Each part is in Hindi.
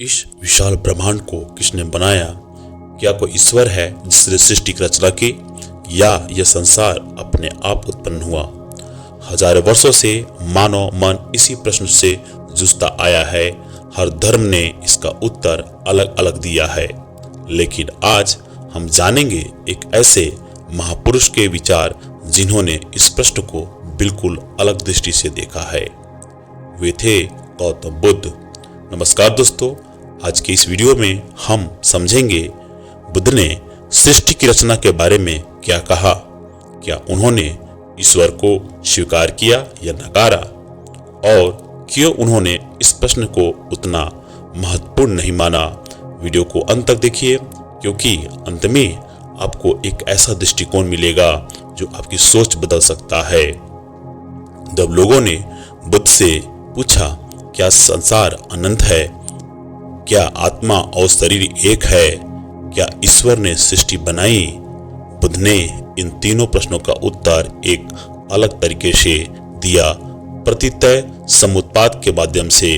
इस विशाल ब्रह्मांड को किसने बनाया? क्या कोई ईश्वर है जिसने सृष्टि की रचना की, या यह संसार अपने आप उत्पन्न हुआ? हजारों वर्षों से मानव मन इसी प्रश्न से जूझता आया है। हर धर्म ने इसका उत्तर अलग अलग दिया है, लेकिन आज हम जानेंगे एक ऐसे महापुरुष के विचार जिन्होंने इस प्रश्न को बिल्कुल अलग दृष्टि से देखा है। वे थे गौतम बुद्ध। नमस्कार दोस्तों, आज के इस वीडियो में हम समझेंगे बुद्ध ने सृष्टि की रचना के बारे में क्या कहा। क्या उन्होंने ईश्वर को स्वीकार किया या नकारा, और क्यों उन्होंने इस प्रश्न को उतना महत्वपूर्ण नहीं माना। वीडियो को अंत तक देखिए, क्योंकि अंत में आपको एक ऐसा दृष्टिकोण मिलेगा जो आपकी सोच बदल सकता है। जब लोगों ने बुद्ध से पूछा, क्या संसार अनंत है, क्या आत्मा और शरीर एक है, क्या ईश्वर ने सृष्टि बनाई, बुद्ध ने इन तीनों प्रश्नों का उत्तर एक अलग तरीके से दिया, प्रतीतय समुत्पाद के माध्यम से।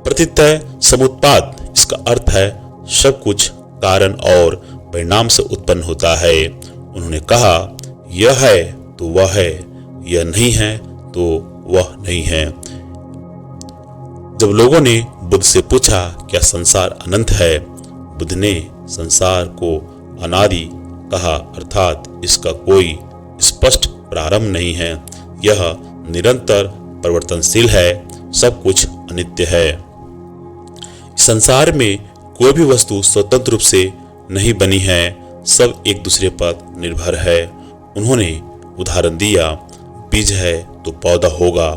प्रतीतय समुत्पाद, इसका अर्थ है सब कुछ कारण और परिणाम से उत्पन्न होता है। उन्होंने कहा, यह है तो वह है, यह नहीं है तो वह नहीं है। जब लोगों ने बुद्ध से पूछा, क्या संसार अनंत है, बुद्ध ने संसार को अनादि कहा, अर्थात इसका कोई स्पष्ट प्रारंभ नहीं है, यह निरंतर परिवर्तनशील है, सब कुछ अनित्य है। संसार में कोई भी वस्तु स्वतंत्र रूप से नहीं बनी है, सब एक दूसरे पर निर्भर है। उन्होंने उदाहरण दिया, बीज है तो पौधा होगा,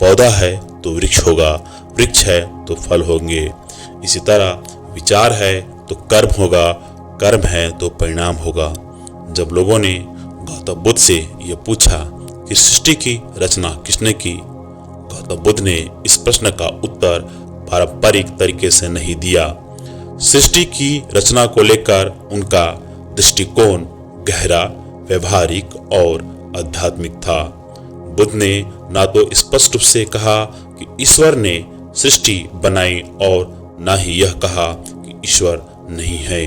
पौधा है तो वृक्ष होगा, वृक्ष है तो फल होंगे। इसी तरह विचार है तो कर्म होगा, कर्म है तो परिणाम होगा। जब लोगों ने गौतम बुद्ध से यह पूछा कि सृष्टि की रचना किसने की, गौतम बुद्ध ने इस प्रश्न का उत्तर पारंपरिक तरीके से नहीं दिया। सृष्टि की रचना को लेकर उनका दृष्टिकोण गहरा, व्यवहारिक और आध्यात्मिक था। बुद्ध ने ना तो स्पष्ट रूप से कहा कि ईश्वर ने सृष्टि बनाई, और ना ही यह कहा कि ईश्वर नहीं है।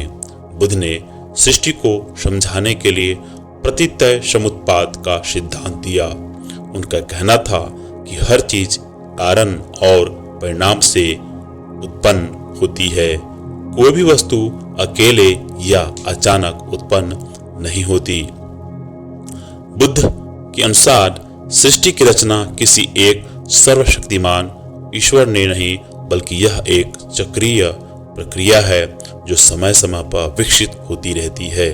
बुद्ध ने सृष्टि को समझाने के लिए प्रतीतय समुत्पाद का सिद्धांत दिया। उनका कहना था कि हर चीज कारण और परिणाम से उत्पन्न होती है, कोई भी वस्तु अकेले या अचानक उत्पन्न नहीं होती। बुद्ध के अनुसार सृष्टि की रचना किसी एक सर्वशक्तिमान ईश्वर ने नहीं, बल्कि यह एक चक्रीय प्रक्रिया है जो समय समय पर विकसित होती रहती है,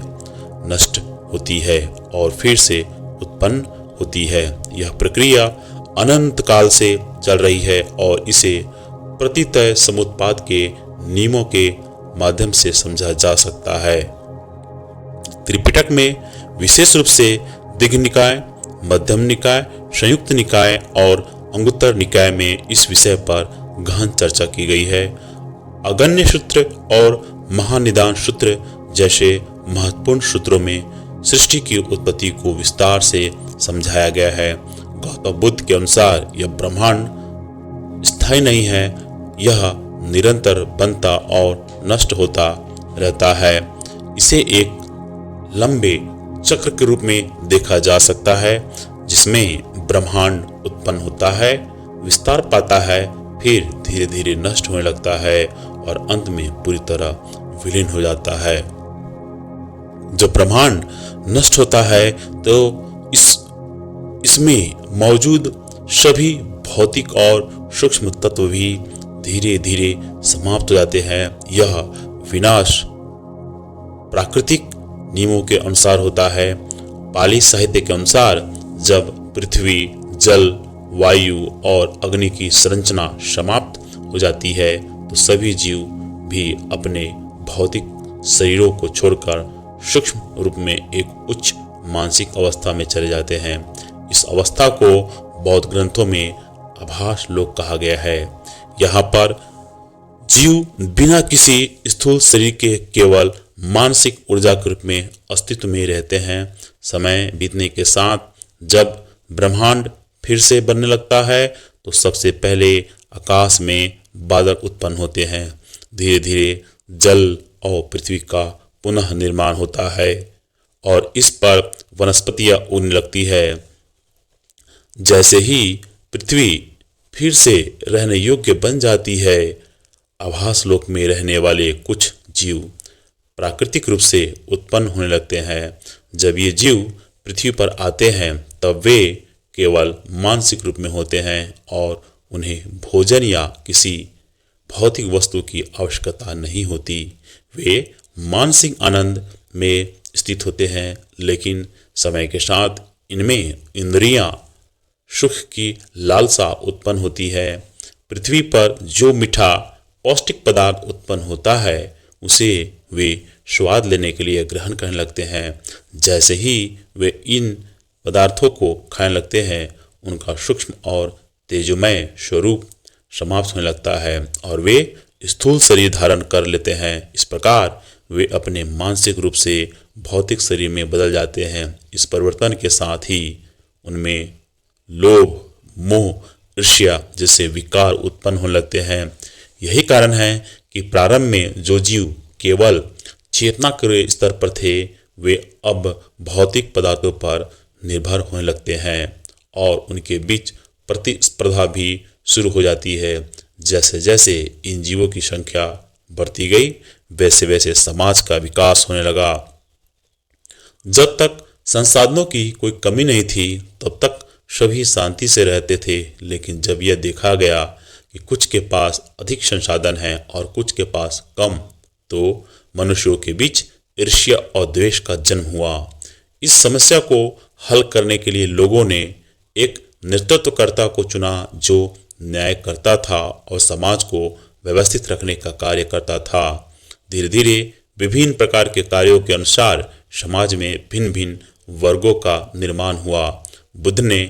नष्ट होती है और फिर से उत्पन्न होती है। यह प्रक्रिया अनंत काल से चल रही है और इसे प्रतीतय समुत्पाद के नियमों के माध्यम से समझा जा सकता है। त्रिपिटक में विशेष रूप से दीघ निकाय, मध्यम निकाय, संयुक्त निकाय और अंगुत्तर निकाय में इस विषय पर गहन चर्चा की गई है। अगण्य सूत्र और महानिदान सूत्र जैसे महत्वपूर्ण सूत्रों में सृष्टि की उत्पत्ति को विस्तार से समझाया गया है। गौतम बुद्ध के अनुसार यह ब्रह्मांड स्थायी नहीं है, यह निरंतर बनता और नष्ट होता रहता है। इसे एक लंबे चक्र के रूप में देखा जा सकता है, जिसमें ब्रह्मांड उत्पन्न होता है, विस्तार पाता है, फिर धीरे धीरे नष्ट होने लगता है और अंत में पूरी तरह विलीन हो जाता है। जब ब्रह्मांड नष्ट होता है तो इसमें मौजूद सभी भौतिक और सूक्ष्म तत्व भी धीरे धीरे समाप्त हो जाते हैं। यह विनाश प्राकृतिक नियमों के अनुसार होता है। पाली साहित्य के अनुसार जब पृथ्वी, जल, वायु और अग्नि की संरचना समाप्त हो जाती है तो सभी जीव भी अपने भौतिक शरीरों को छोड़कर सूक्ष्म रूप में एक उच्च मानसिक अवस्था में चले जाते हैं। इस अवस्था को बौद्ध ग्रंथों में आभास लोक कहा गया है। यहाँ पर जीव बिना किसी स्थूल शरीर के केवल मानसिक ऊर्जा के रूप में अस्तित्व में रहते हैं। समय बीतने के साथ जब ब्रह्मांड फिर से बनने लगता है तो सबसे पहले आकाश में बादल उत्पन्न होते हैं। धीरे धीरे जल और पृथ्वी का पुनः निर्माण होता है और इस पर वनस्पतियां उगने लगती है। जैसे ही पृथ्वी फिर से रहने योग्य बन जाती है, आभास लोक में रहने वाले कुछ जीव प्राकृतिक रूप से उत्पन्न होने लगते हैं। जब ये जीव पृथ्वी पर आते हैं तब वे केवल मानसिक रूप में होते हैं और उन्हें भोजन या किसी भौतिक वस्तु की आवश्यकता नहीं होती। वे मानसिक आनंद में स्थित होते हैं, लेकिन समय के साथ इनमें इंद्रियां सुख की लालसा उत्पन्न होती है। पृथ्वी पर जो मीठा पौष्टिक पदार्थ उत्पन्न होता है उसे वे स्वाद लेने के लिए ग्रहण करने लगते हैं। जैसे ही वे इन पदार्थों को खाने लगते हैं, उनका सूक्ष्म और तेजोमय स्वरूप समाप्त होने लगता है और वे स्थूल शरीर धारण कर लेते हैं। इस प्रकार वे अपने मानसिक रूप से भौतिक शरीर में बदल जाते हैं। इस परिवर्तन के साथ ही उनमें लोभ, मोह, ईर्ष्या जैसे विकार उत्पन्न होने लगते हैं। यही कारण है कि प्रारंभ में जो जीव केवल चेतना के स्तर पर थे, वे अब भौतिक पदार्थों पर निर्भर होने लगते हैं और उनके बीच प्रतिस्पर्धा भी शुरू हो जाती है। जैसे जैसे इन जीवों की संख्या बढ़ती गई, वैसे वैसे समाज का विकास होने लगा। जब तक संसाधनों की कोई कमी नहीं थी, तब तक सभी शांति से रहते थे। लेकिन जब यह देखा गया कि कुछ के पास अधिक संसाधन हैं और कुछ के पास कम, तो मनुष्यों के बीच ईर्ष्या और द्वेष का जन्म हुआ। इस समस्या को हल करने के लिए लोगों ने एक नेतृत्वकर्ता को चुना जो न्याय करता था और समाज को व्यवस्थित रखने का कार्य करता था। धीरे धीरे विभिन्न प्रकार के कार्यों के अनुसार समाज में भिन्न भिन्न वर्गों का निर्माण हुआ। बुद्ध ने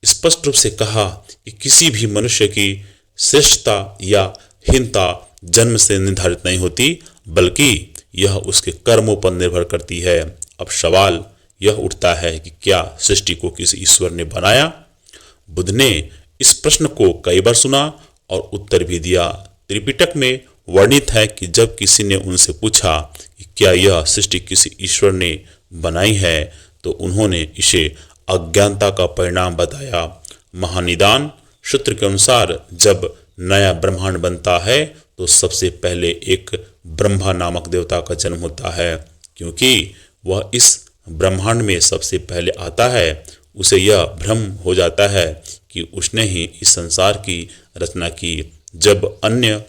स्पष्ट रूप से कहा कि किसी भी मनुष्य की श्रेष्ठता या हीनता जन्म से निर्धारित नहीं होती, बल्कि यह उसके कर्मों पर निर्भर करती है। अब सवाल यह उठता है कि क्या सृष्टि को किसी ईश्वर ने बनाया? बुद्ध ने इस प्रश्न को कई बार सुना और उत्तर भी दिया। त्रिपिटक में वर्णित है कि जब किसी ने उनसे पूछा कि क्या यह सृष्टि किसी ईश्वर ने बनाई है, तो उन्होंने इसे अज्ञानता का परिणाम बताया। महानिदान सूत्र के अनुसार जब नया ब्रह्मांड बनता है तो सबसे पहले एक ब्रह्मा नामक देवता का जन्म होता है। क्योंकि वह इस ब्रह्मांड में सबसे पहले आता है, उसे यह भ्रम हो जाता है कि उसने ही इस संसार की रचना की। जब अन्य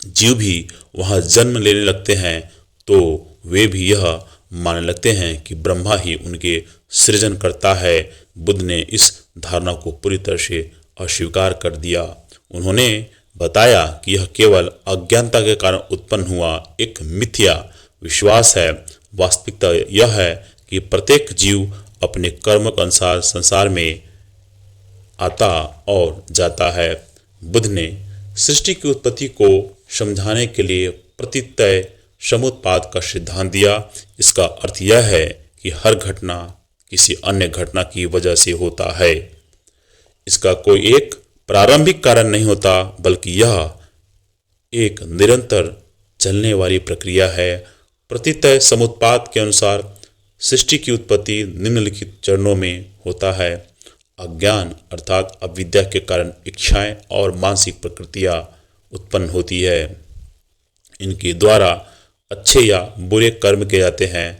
जीव भी वहाँ जन्म लेने लगते हैं तो वे भी यह मानने लगते हैं कि ब्रह्मा ही उनके सृजन करता है। बुद्ध ने इस धारणा को पूरी तरह से अस्वीकार कर दिया। उन्होंने बताया कि यह केवल अज्ञानता के कारण उत्पन्न हुआ एक मिथ्या विश्वास है। वास्तविकता यह है कि प्रत्येक जीव अपने कर्म के अनुसार संसार में आता और जाता है। बुद्ध ने सृष्टि की उत्पत्ति को समझाने के लिए प्रत्यय समुत्पाद का सिद्धांत दिया। इसका अर्थ यह है कि हर घटना किसी अन्य घटना की वजह से होता है। इसका कोई एक प्रारंभिक कारण नहीं होता, बल्कि यह एक निरंतर चलने वाली प्रक्रिया है। प्रत्यय समुत्पाद के अनुसार सृष्टि की उत्पत्ति निम्नलिखित चरणों में होता है। अज्ञान अर्थात अविद्या के कारण इच्छाएं और मानसिक प्रकृतियां उत्पन्न होती है। इनके द्वारा अच्छे या बुरे कर्म किए जाते हैं।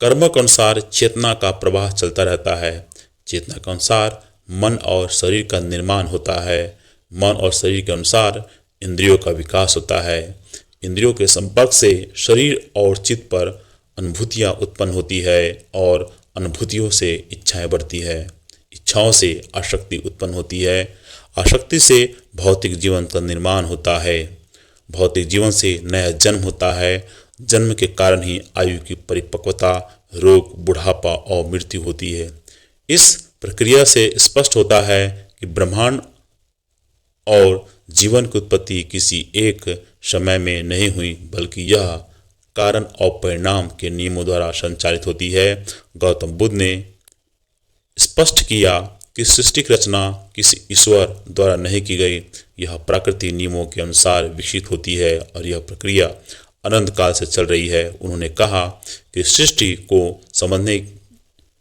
कर्म के अनुसार चेतना का प्रवाह चलता रहता है। चेतना के अनुसार मन और शरीर का निर्माण होता है। मन और शरीर के अनुसार इंद्रियों का विकास होता है। इंद्रियों के संपर्क से शरीर और चित्त पर अनुभूतियाँ उत्पन्न होती है और अनुभूतियों से इच्छाएं बढ़ती है। इच्छाओं से आसक्ति उत्पन्न होती है। आसक्ति से भौतिक जीवन का निर्माण होता है। भौतिक जीवन से नया जन्म होता है। जन्म के कारण ही आयु की परिपक्वता, रोग, बुढ़ापा और मृत्यु होती है। इस प्रक्रिया से स्पष्ट होता है कि ब्रह्मांड और जीवन की उत्पत्ति किसी एक समय में नहीं हुई, बल्कि यह कारण और परिणाम के नियमों द्वारा संचालित होती है। गौतम बुद्ध ने स्पष्ट किया कि सृष्टि की रचना किसी ईश्वर द्वारा नहीं की गई, यह प्राकृतिक नियमों के अनुसार विकसित होती है और यह प्रक्रिया अनंत काल से चल रही है। उन्होंने कहा कि सृष्टि को समझने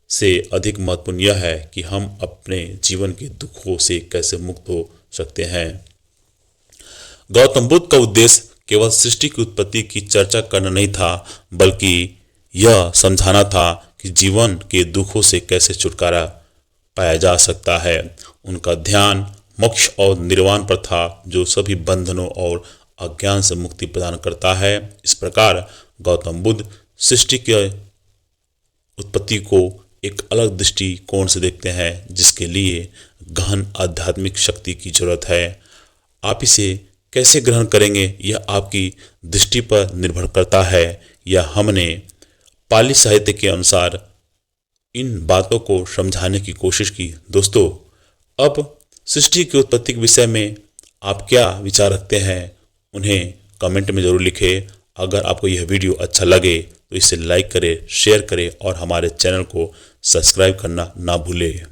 से अधिक महत्वपूर्ण यह है कि हम अपने जीवन के दुखों से कैसे मुक्त हो सकते हैं। गौतम बुद्ध का उद्देश्य केवल सृष्टि की उत्पत्ति की चर्चा करना नहीं था, बल्कि यह समझाना था कि जीवन के दुखों से कैसे छुटकारा पाया जा सकता है। उनका ध्यान मोक्ष और निर्वाण पर था, जो सभी बंधनों और अज्ञान से मुक्ति प्रदान करता है। इस प्रकार गौतम बुद्ध सृष्टि के उत्पत्ति को एक अलग दृष्टिकोण से देखते हैं, जिसके लिए गहन आध्यात्मिक शक्ति की जरूरत है। आप इसे कैसे ग्रहण करेंगे यह आपकी दृष्टि पर निर्भर करता है। या हमने पाली साहित्य के अनुसार इन बातों को समझाने की कोशिश की। दोस्तों, अब सृष्टि की उत्पत्ति के विषय में आप क्या विचार रखते हैं, उन्हें कमेंट में ज़रूर लिखें। अगर आपको यह वीडियो अच्छा लगे तो इसे लाइक करें, शेयर करें और हमारे चैनल को सब्सक्राइब करना ना भूलें।